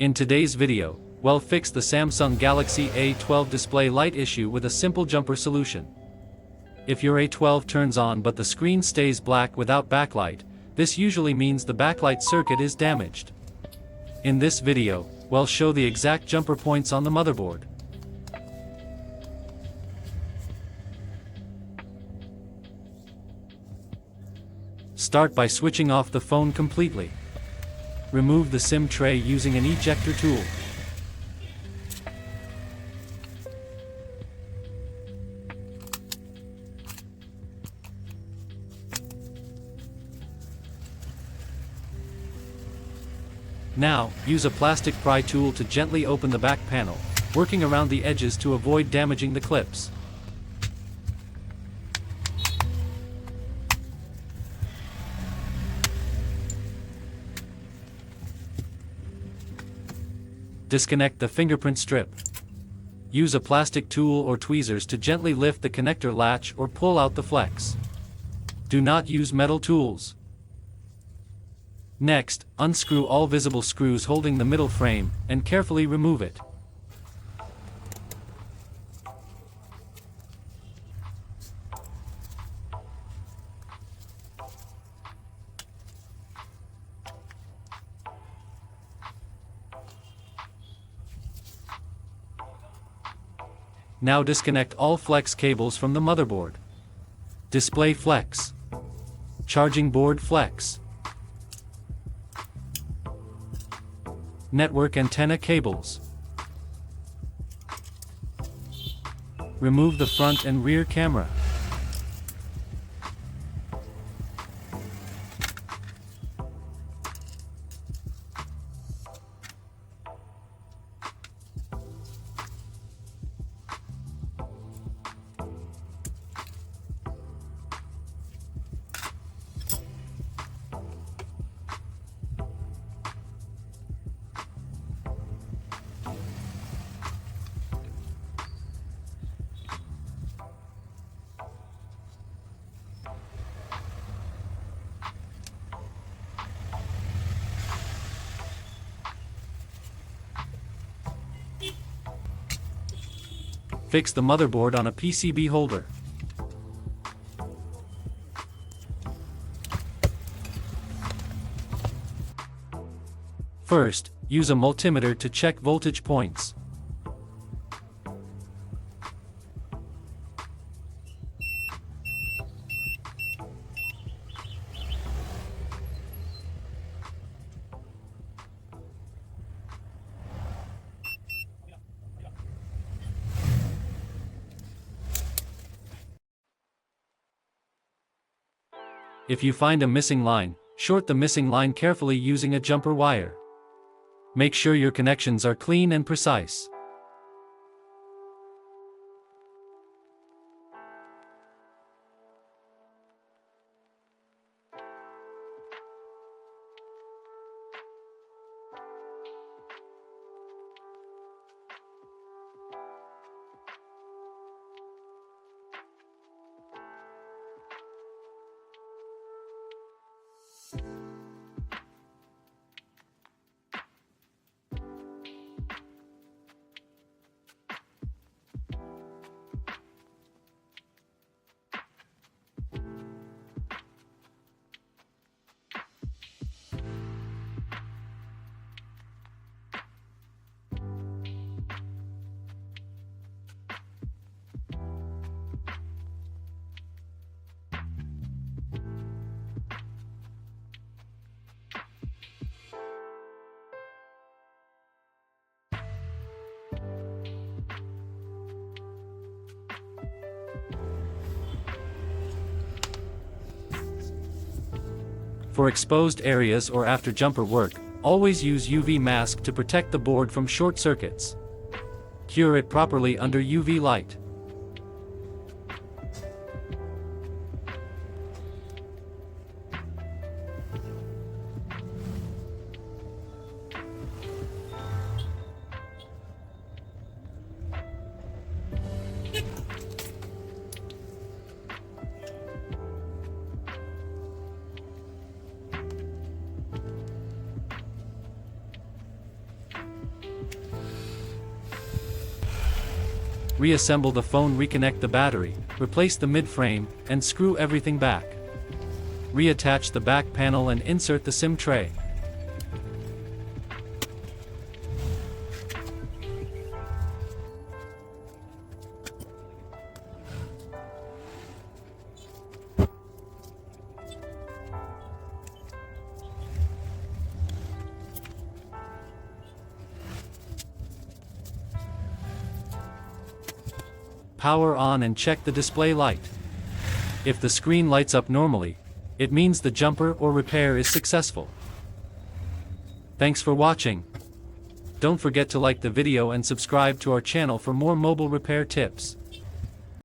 In today's video, we'll fix the Samsung Galaxy A12 display light issue with a simple jumper solution. If your A12 turns on but the screen stays black without backlight, this usually means the backlight circuit is damaged. In this video, we'll show the exact jumper points on the motherboard. Start by switching off the phone completely. Remove the SIM tray using an ejector tool. Now, use a plastic pry tool to gently open the back panel, working around the edges to avoid damaging the clips. Disconnect the fingerprint strip. Use a plastic tool or tweezers to gently lift the connector latch or pull out the flex. Do not use metal tools. Next, unscrew all visible screws holding the middle frame, and carefully remove it. Now disconnect all flex cables from the motherboard. Display flex. Charging board flex. Network antenna cables. Remove the front and rear camera. Fix the motherboard on a PCB holder. First, use a multimeter to check voltage points. If you find a missing line, short the missing line carefully using a jumper wire. Make sure your connections are clean and precise. For exposed areas or after jumper work, always use UV mask to protect the board from short circuits. Cure it properly under UV light. Reassemble the phone, reconnect the battery, replace the mid-frame, and screw everything back. Reattach the back panel and insert the SIM tray. Power on and check the display light. If the screen lights up normally, it means the jumper or repair is successful. Thanks for watching. Don't forget to like the video and subscribe to our channel for more mobile repair tips.